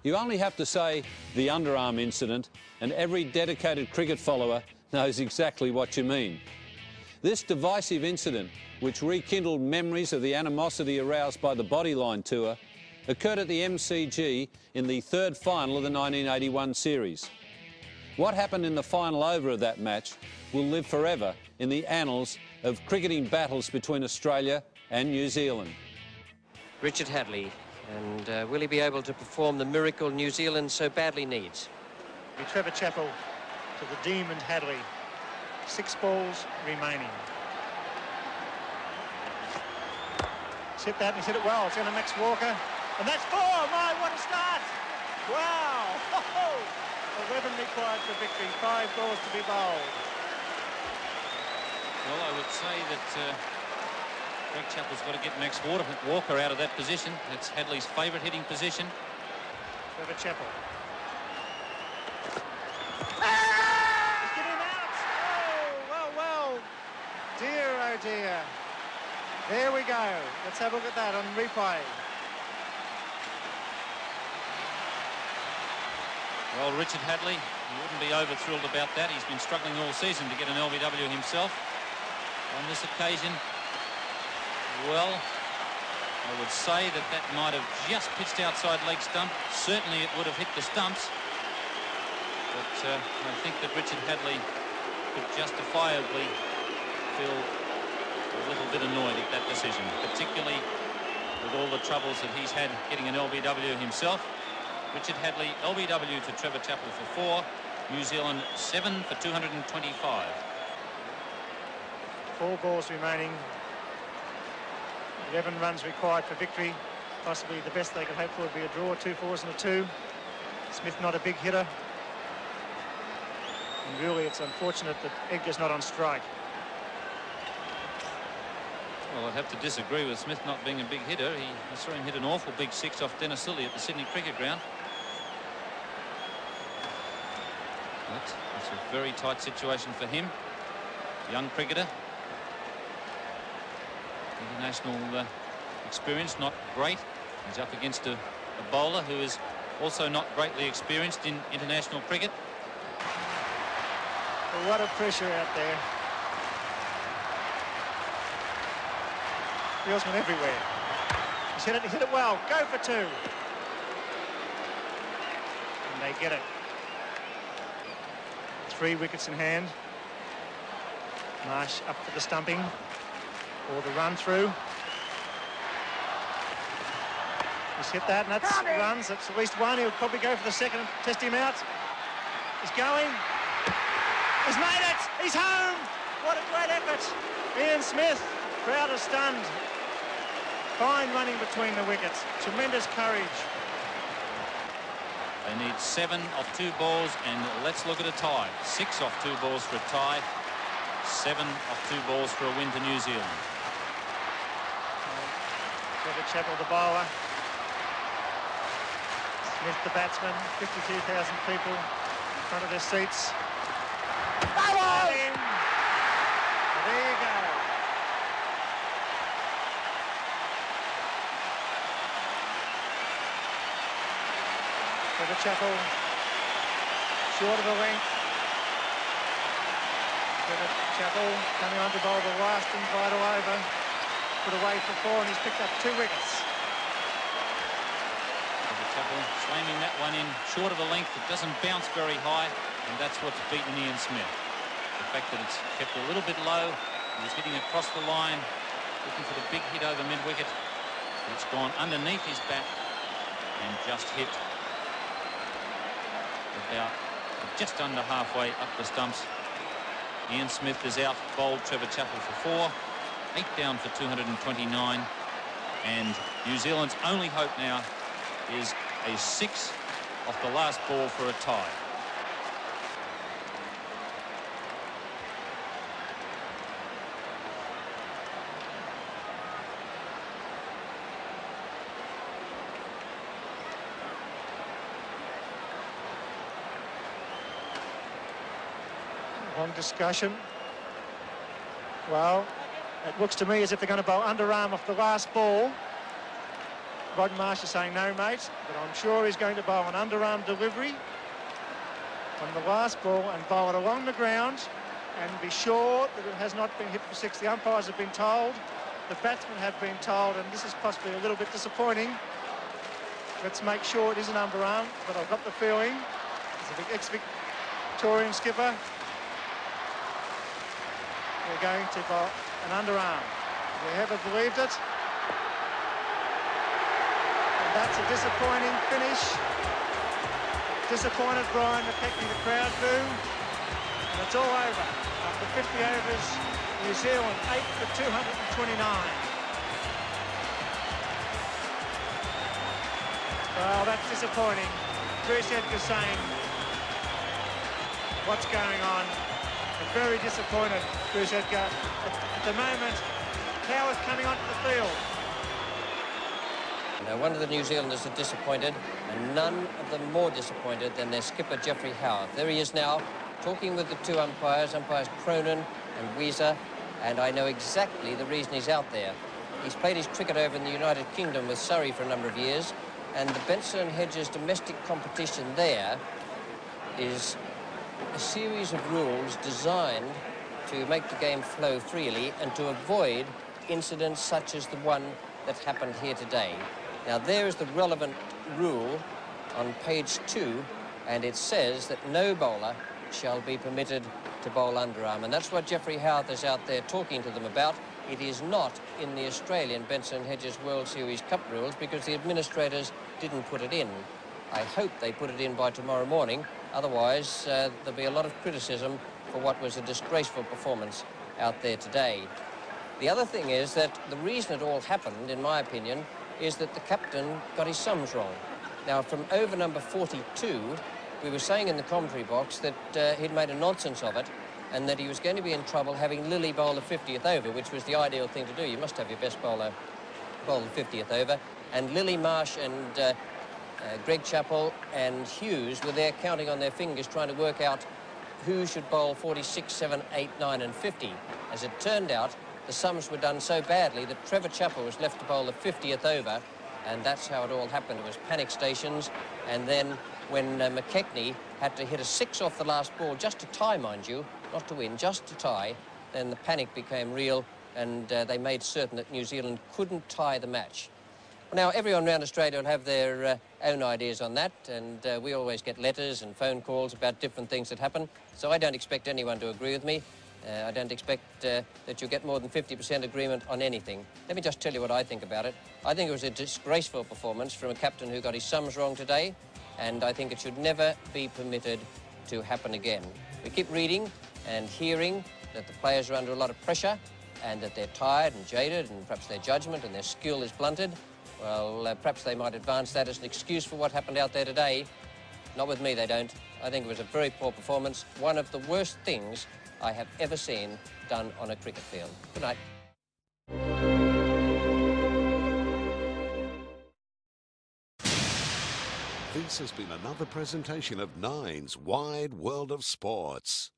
You only have to say the underarm incident and every dedicated cricket follower knows exactly what you mean. This divisive incident, which rekindled memories of the animosity aroused by the Bodyline tour, occurred at the MCG in the third final of the 1981 series. What happened in the final over of that match will live forever in the annals of cricketing battles between Australia and New Zealand. Richard Hadlee, and will he be able to perform the miracle New Zealand so badly needs? Trevor Chappell to the Demon Hadlee. 6 balls remaining. He's hit that and he's hit it well. It's going to Max Walker. And that's 4. My, what a start! Wow! 11 required for victory. 5 balls to be bowled. Well, I would say that Greg Chappell's got to get Max Walker out of that position. That's Hadley's favourite hitting position. Trevor Chappell. He's getting him out! Oh, well. Dear, oh dear. There we go. Let's have a look at that on replay. Well, Richard Hadlee, he wouldn't be over-thrilled about that. He's been struggling all season to get an LBW himself. On this occasion, well, I would say that that might have just pitched outside leg stump. Certainly it would have hit the stumps. But I think that Richard Hadlee could justifiably feel a little bit annoyed at that decision, particularly with all the troubles that he's had getting an LBW himself. Richard Hadlee, LBW to Trevor Chappell for 4. New Zealand 7 for 225. 4 balls remaining. 11 runs required for victory. Possibly the best they could hope for would be a draw, 2 4s and a 2. Smith not a big hitter. And really it's unfortunate that Edgar's not on strike. Well, I'd have to disagree with Smith not being a big hitter. I saw him hit an awful big 6 off Dennis Lilly at the Sydney Cricket Ground. But it's a very tight situation for him. Young cricketer. International experience, not great. He's up against a bowler who is also not greatly experienced in international cricket. A lot of pressure out there. Fieldsman everywhere. He's hit it well. Go for 2. And they get it. 3 wickets in hand. Marsh up for the stumping. Or the run through. He's hit that, and that's runs. That's at least 1. He'll probably go for the second, test him out. He's going. He's made it. He's home. What a great effort. Ian Smith, crowd is stunned. Fine running between the wickets. Tremendous courage. They need 7 off 2 balls, and let's look at a tie. 6 off 2 balls for a tie. 7 off 2 balls for a win to New Zealand. Trevor Chappell, the bowler. Smith, the batsman. 52,000 people in front of their seats. Bowler! There you go. Trevor Chappell, short of the length. Trevor Chappell coming on to bowl the last and vital over. Put away for 4, and he's picked up 2 wickets. Trevor Chappell slamming that one in short of the length. It doesn't bounce very high, and that's what's beaten Ian Smith. The fact that it's kept a little bit low. He was hitting across the line, looking for the big hit over mid-wicket. It's gone underneath his bat and just hit about just under halfway up the stumps. Ian Smith is out, bowled Trevor Chappell for 4. 8 down for 229, and New Zealand's only hope now is a 6 off the last ball for a tie. Long discussion. Well, it looks to me as if they're going to bowl underarm off the last ball. Rod Marsh is saying no, mate, but I'm sure he's going to bowl an underarm delivery from the last ball and bowl it along the ground and be sure that it has not been hit for six. The umpires have been told, the batsmen have been told, and this is possibly a little bit disappointing. Let's make sure it is an underarm, but I've got the feeling as a big ex-Victorian skipper, they're going to bowl an underarm. Have you ever believed it? That's a disappointing finish. Disappointed Brian McKechnie, the crowd boo. And it's all over. After 50 overs, New Zealand 8 for 229. Well, that's disappointing. Bruce Edgar saying, what's going on? I'm very disappointed, Bruce Edgar. At the moment, Power's coming onto the field. Now, one of the New Zealanders are disappointed, and none of them more disappointed than their skipper, Geoffrey Howe. There he is now, talking with the two umpires Cronin and Weezer, and I know exactly the reason he's out there. He's played his cricket over in the United Kingdom with Surrey for a number of years, and the Benson and Hedges domestic competition there is a series of rules designed to make the game flow freely and to avoid incidents such as the one that happened here today. Now, there is the relevant rule on page 2, and it says that no bowler shall be permitted to bowl underarm, and that's what Geoffrey Howe is out there talking to them about. It is not in the Australian Benson Hedges World Series Cup rules because the administrators didn't put it in. I hope they put it in by tomorrow morning, otherwise there'll be a lot of criticism for what was a disgraceful performance out there today. The other thing is that the reason it all happened, in my opinion, is that the captain got his sums wrong. Now, from over number 42, we were saying in the commentary box that he'd made a nonsense of it and that he was going to be in trouble having Lilly bowl the 50th over, which was the ideal thing to do. You must have your best bowler bowl the 50th over. And Lilly, Marsh and Greg Chappell and Hughes were there counting on their fingers trying to work out who should bowl 46, 7, 8, 9 and 50. As it turned out, the sums were done so badly that Trevor Chappell was left to bowl the 50th over, and that's how it all happened. It was panic stations, and then when McKechnie had to hit a 6 off the last ball, just to tie, mind you, not to win, just to tie, then the panic became real, and they made certain that New Zealand couldn't tie the match. Now, everyone around Australia will have their own ideas on that, and we always get letters and phone calls about different things that happen, so I don't expect anyone to agree with me. I don't expect that you'll get more than 50% agreement on anything. Let me just tell you what I think about it. I think it was a disgraceful performance from a captain who got his sums wrong today, and I think it should never be permitted to happen again. We keep reading and hearing that the players are under a lot of pressure and that they're tired and jaded and perhaps their judgment and their skill is blunted. Well, perhaps they might advance that as an excuse for what happened out there today. Not with me, they don't. I think it was a very poor performance, one of the worst things I have ever seen done on a cricket field. Good night. This has been another presentation of Nine's Wide World of Sports.